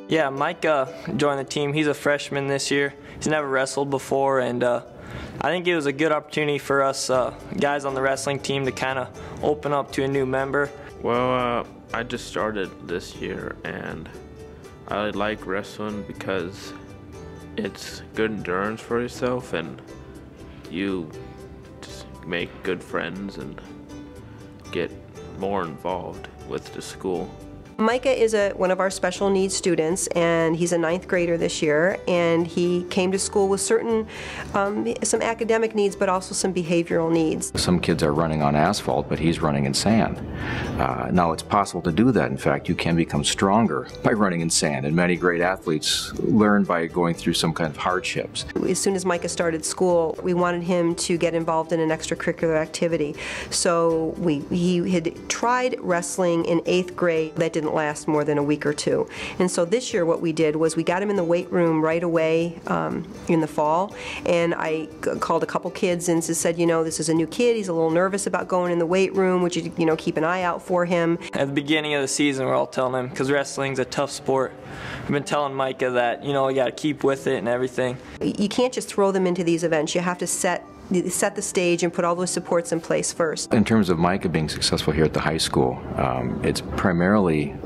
Yeah, Micah joined the team. He's a freshman this year. He's never wrestled before, and I think it was a good opportunity for us guys on the wrestling team to kind of open up to a new member. Well, I just started this year, and I like wrestling because it's good endurance for yourself, and you just make good friends and get more involved with the school. Micah is one of our special needs students, and he's a 9th grader this year, and he came to school with certain some academic needs, but also some behavioral needs. Some kids are running on asphalt, but he's running in sand. Now it's possible to do that. In fact, you can become stronger by running in sand, and many great athletes learn by going through some kind of hardships. As soon as Micah started school, we wanted him to get involved in an extracurricular activity. So he had tried wrestling in 8th grade. That didn't last more than a week or two. And so this year what we did was we got him in the weight room right away in the fall, and I called a couple kids and said, you know, this is a new kid, he's a little nervous about going in the weight room, would you know, keep an eye out for him. At the beginning of the season, we're all telling him, because wrestling's a tough sport, we've been telling Micah that, you know, you got to keep with it and everything. You can't just throw them into these events. You have to set the stage and put all those supports in place first. In terms of Micah being successful here at the high school, it's primarily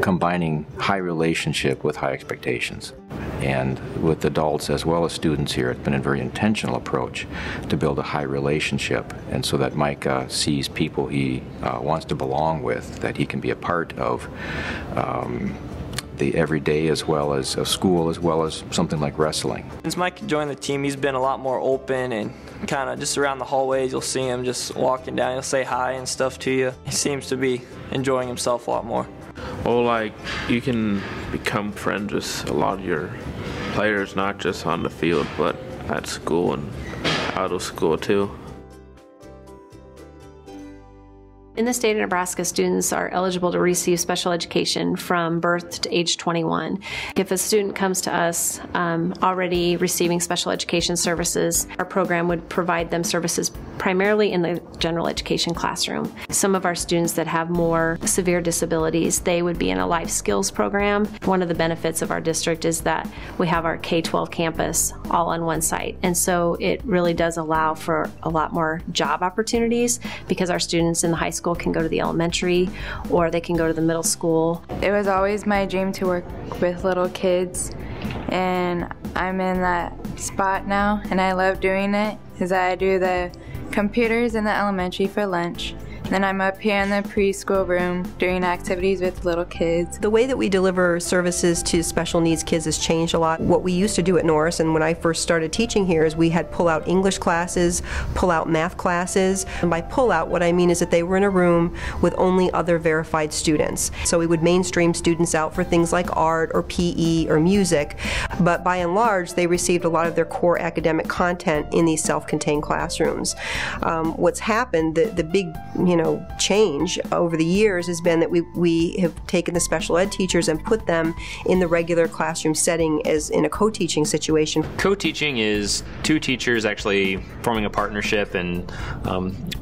combining high relationship with high expectations. And with adults as well as students here, it's been a very intentional approach to build a high relationship, and so that Micah sees people he wants to belong with, that he can be a part of the everyday as well as school, as well as something like wrestling. Since Mike joined the team, he's been a lot more open, and kind of just around the hallways you'll see him just walking down, he'll say hi and stuff to you. He seems to be enjoying himself a lot more. Well, like, you can become friends with a lot of your players, not just on the field, but at school and out of school too. In the state of Nebraska, students are eligible to receive special education from birth to age 21. If a student comes to us already receiving special education services, our program would provide them services primarily in the general education classroom. Some of our students that have more severe disabilities, they would be in a life skills program. One of the benefits of our district is that we have our K-12 campus all on one site, and so it really does allow for a lot more job opportunities, because our students in the high school can go to the elementary, or they can go to the middle school. It was always my dream to work with little kids, and I'm in that spot now, and I love doing it, because I do the computers in the elementary for lunch. Then I'm up here in the preschool room doing activities with little kids. The way that we deliver services to special needs kids has changed a lot. What we used to do at Norris, and when I first started teaching here, is we had pull-out English classes, pull-out math classes. And by pull-out, what I mean is that they were in a room with only other verified students. So we would mainstream students out for things like art or PE or music, but by and large, they received a lot of their core academic content in these self-contained classrooms. What's happened, the big, change over the years has been that we have taken the special ed teachers and put them in the regular classroom setting as in a co-teaching situation. Co-teaching is two teachers actually forming a partnership and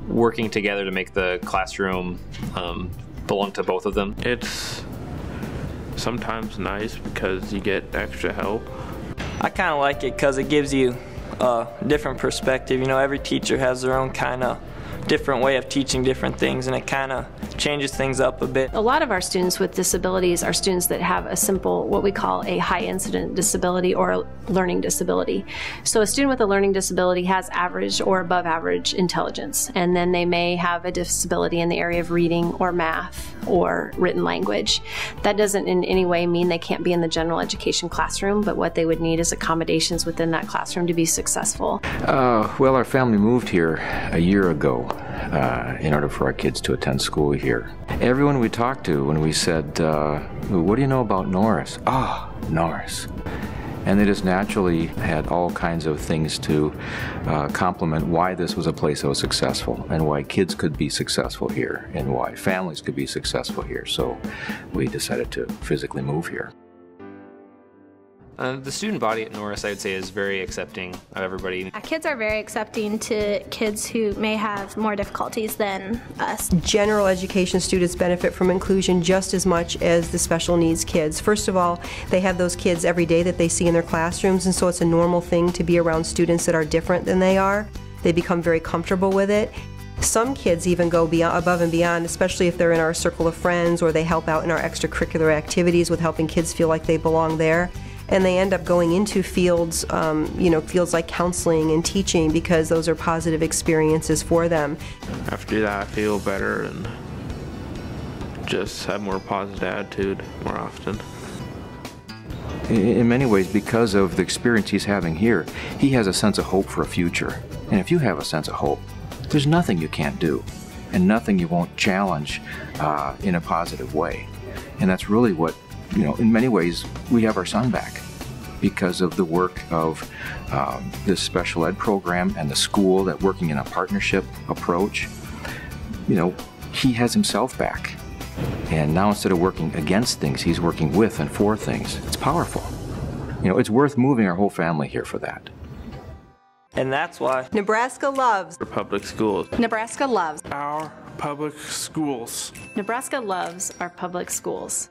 working together to make the classroom belong to both of them. It's sometimes nice because you get extra help. I kind of like it because it gives you a different perspective. Every teacher has their own kind of different way of teaching different things, and it kind of changes things up a bit. A lot of our students with disabilities are students that have a simple, what we call a high incident disability or a learning disability. So a student with a learning disability has average or above average intelligence, and then they may have a disability in the area of reading or math or written language. That doesn't in any way mean they can't be in the general education classroom, but what they would need is accommodations within that classroom to be successful. Well, our family moved here a year ago in order for our kids to attend school here. Everyone we talked to, when we said, what do you know about Norris? Ah, Norris. And they just naturally had all kinds of things to compliment why this was a place that was successful, and why kids could be successful here, and why families could be successful here. So we decided to physically move here. The student body at Norris, I would say, is very accepting of everybody. Kids are very accepting to kids who may have more difficulties than us. General education students benefit from inclusion just as much as the special needs kids. First of all, they have those kids every day that they see in their classrooms, and so it's a normal thing to be around students that are different than they are. They become very comfortable with it. Some kids even go above and beyond, especially if they're in our circle of friends or they help out in our extracurricular activities with helping kids feel like they belong there. And they end up going into fields, fields like counseling and teaching, because those are positive experiences for them. After that, I feel better and just have more positive attitude more often. In many ways, because of the experience he's having here, he has a sense of hope for a future. And if you have a sense of hope, there's nothing you can't do, and nothing you won't challenge in a positive way. And that's really what, in many ways, we have our son back because of the work of this special ed program and the school that working in a partnership approach. He has himself back. And now instead of working against things, he's working with and for things. It's powerful. It's worth moving our whole family here for that. And that's why Nebraska loves For public schools. Nebraska loves our public schools. Nebraska loves our public schools.